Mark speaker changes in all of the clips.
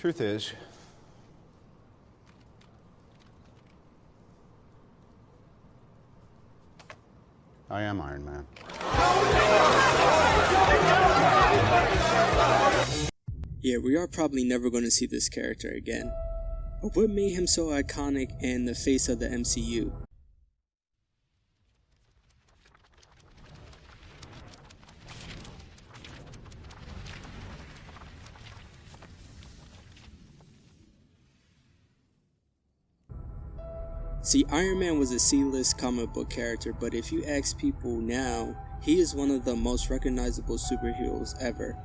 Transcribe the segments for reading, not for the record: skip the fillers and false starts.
Speaker 1: Truth is, I am Iron Man.
Speaker 2: Yeah, we are probably never going to see this character again. But what made him so iconic and the face of the MCU? See, Iron Man was a C-list comic book character, but if you ask people now, he is one of the most recognizable superheroes ever.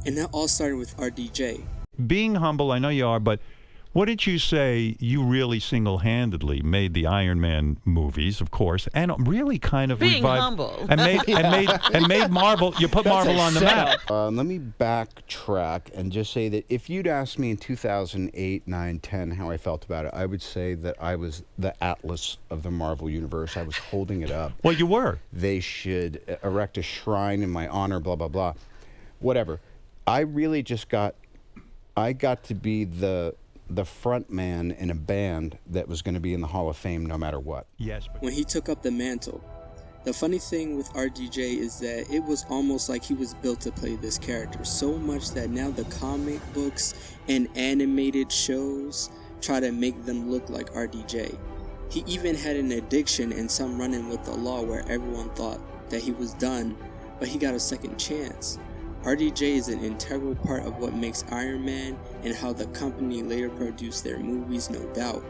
Speaker 2: And that all started with RDJ.
Speaker 3: Being humble, I know you are, but wouldn't you say you really single-handedly made the Iron Man movies, of course, and really kind of
Speaker 4: being
Speaker 3: revived
Speaker 4: humble
Speaker 3: and made Marvel. You put Marvel on the map.
Speaker 1: Let me backtrack and just say that if you'd asked me in 2008, 9, 10 how I felt about it, I would say that I was the Atlas of the Marvel Universe. I was holding it up.
Speaker 3: Well, you were.
Speaker 1: They should erect a shrine in my honor, blah, blah, blah. Whatever. I really just got to be the front man in a band that was going to be in the Hall of Fame no matter what.
Speaker 3: Yes. But
Speaker 2: When he took up the mantle. The funny thing with RDJ is that it was almost like he was built to play this character, so much that now the comic books and animated shows try to make them look like RDJ. He even had an addiction and some run-in with the law where everyone thought that he was done, but he got a second chance. RDJ is an integral part of what makes Iron Man and how the company later produced their movies, no doubt.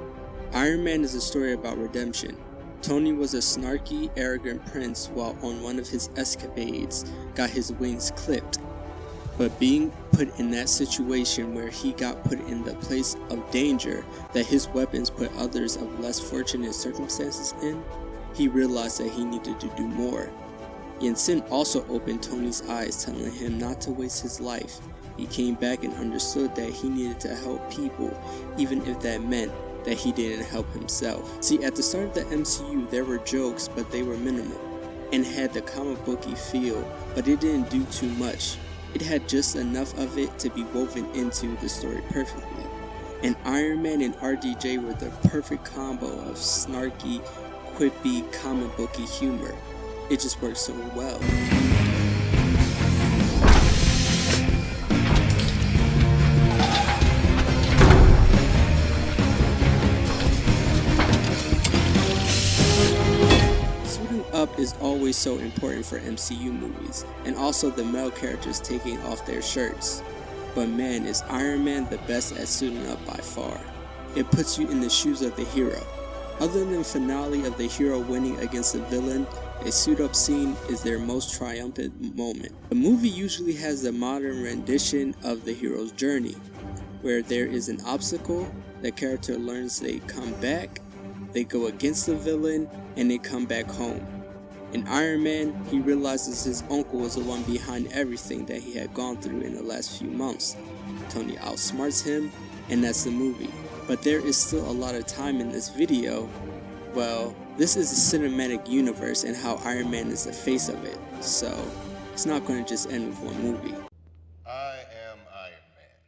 Speaker 2: Iron Man is a story about redemption. Tony was a snarky, arrogant prince while on one of his escapades got his wings clipped. But being put in that situation where he got put in the place of danger that his weapons put others of less fortunate circumstances in, he realized that he needed to do more. Yinsen also opened Tony's eyes, telling him not to waste his life. He came back and understood that he needed to help people, even if that meant that he didn't help himself. See, at the start of the MCU, there were jokes, but they were minimal, and had the comic booky feel, but it didn't do too much. It had just enough of it to be woven into the story perfectly. And Iron Man and RDJ were the perfect combo of snarky, quippy, comic booky humor. It just works so well. Suiting up is always so important for MCU movies, and also the male characters taking off their shirts. But man, is Iron Man the best at suiting up by far. It puts you in the shoes of the hero. Other than the finale of the hero winning against the villain, a suit-up scene is their most triumphant moment. The movie usually has a modern rendition of the hero's journey, where there is an obstacle, the character learns they come back, they go against the villain, and they come back home. In Iron Man, he realizes his uncle was the one behind everything that he had gone through in the last few months. Tony outsmarts him, and that's the movie. But there is still a lot of time in this video. Well, this is a cinematic universe and how Iron Man is the face of it, so it's not going to just end with one movie.
Speaker 5: I am Iron Man.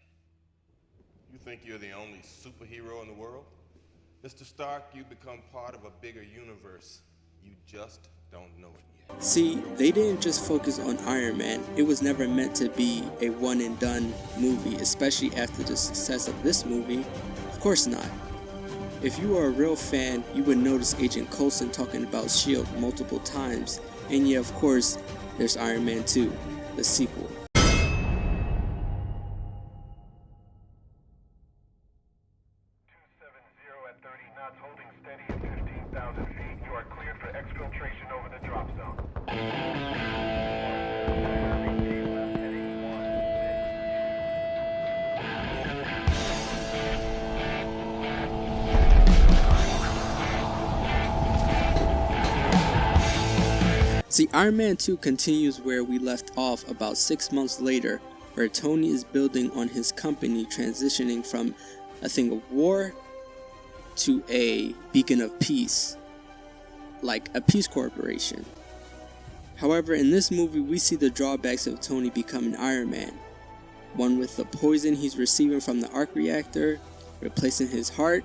Speaker 5: You think you're the only superhero in the world? Mr. Stark, you become part of a bigger universe. You just don't know it yet.
Speaker 2: See, they didn't just focus on Iron Man. It was never meant to be a one and done movie, especially after the success of this movie. Of course not. If you are a real fan, you would notice Agent Coulson talking about S.H.I.E.L.D. multiple times. And yeah, of course, there's Iron Man 2, the sequel.
Speaker 6: 270 at 30 knots, holding steady at 15,000 feet. You are cleared for exfiltration over the drop zone.
Speaker 2: See, Iron Man 2 continues where we left off about 6 months later, where Tony is building on his company, transitioning from a thing of war to a beacon of peace, like a peace corporation. However, in this movie, we see the drawbacks of Tony becoming Iron Man. one with the poison he's receiving from the arc reactor, replacing his heart,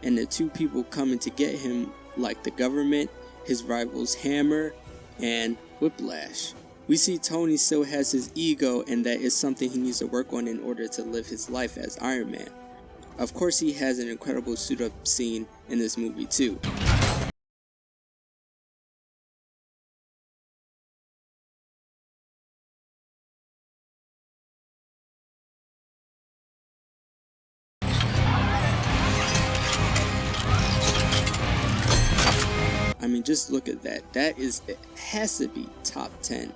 Speaker 2: and the two people coming to get him like the government, his rivals Hammer, and Whiplash. We see Tony still has his ego, and that is something he needs to work on in order to live his life as Iron Man. Of course, he has an incredible suit-up scene in this movie too. I mean, just look at that. It has to be top 10,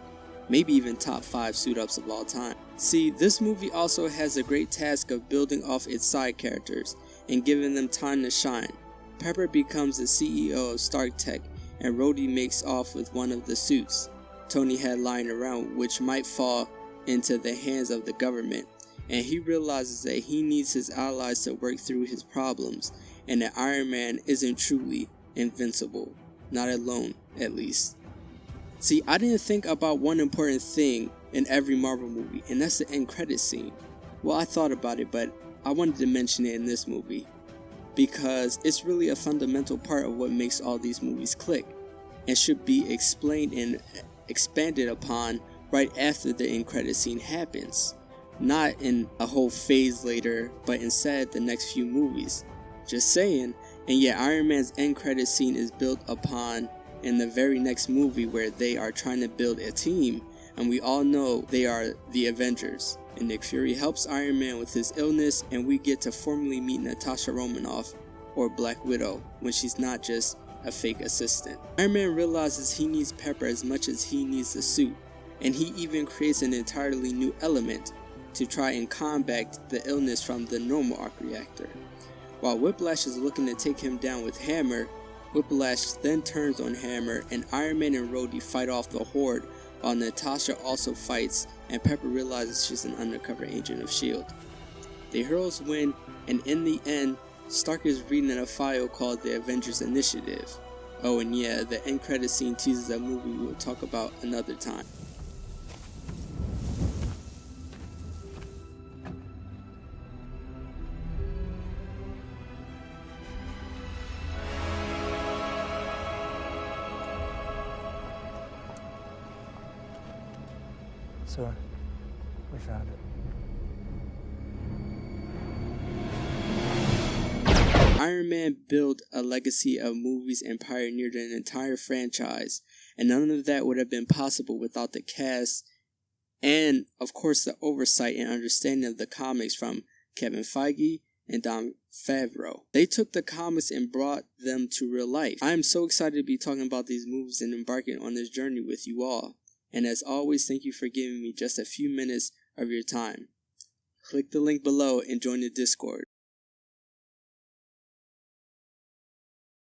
Speaker 2: maybe even top 5 suit-ups of all time. See, this movie also has a great task of building off its side characters and giving them time to shine. Pepper becomes the CEO of Stark Tech, and Rhodey makes off with one of the suits Tony had lying around, which might fall into the hands of the government, and he realizes that he needs his allies to work through his problems, and that Iron Man isn't truly invincible. Not alone, at least. See, I didn't think about one important thing in every Marvel movie, and that's the end credit scene. Well, I thought about it, but I wanted to mention it in this movie, because it's really a fundamental part of what makes all these movies click, and should be explained and expanded upon right after the end credit scene happens. Not in a whole phase later, but instead the next few movies. Just saying. And yet Iron Man's end credit scene is built upon in the very next movie, where they are trying to build a team, and we all know they are the Avengers. And Nick Fury helps Iron Man with his illness, and we get to formally meet Natasha Romanoff, or Black Widow, when she's not just a fake assistant. Iron Man realizes he needs Pepper as much as he needs the suit, and he even creates an entirely new element to try and combat the illness from the normal arc reactor. While Whiplash is looking to take him down with Hammer, Whiplash then turns on Hammer, and Iron Man and Rhodey fight off the Horde, while Natasha also fights, and Pepper realizes she's an undercover agent of S.H.I.E.L.D. The heroes win, and in the end, Stark is reading a file called the Avengers Initiative. Oh, and yeah, the end credit scene teases a movie we will talk about another time.
Speaker 4: Sir, we found it.
Speaker 2: Iron Man built a legacy of movies and pioneered an entire franchise, and none of that would have been possible without the cast and, of course, the oversight and understanding of the comics from Kevin Feige and Don Favreau. They took the comics and brought them to real life. I am so excited to be talking about these movies and embarking on this journey with you all. And as always, thank you for giving me just a few minutes of your time. Click the link below and join the Discord.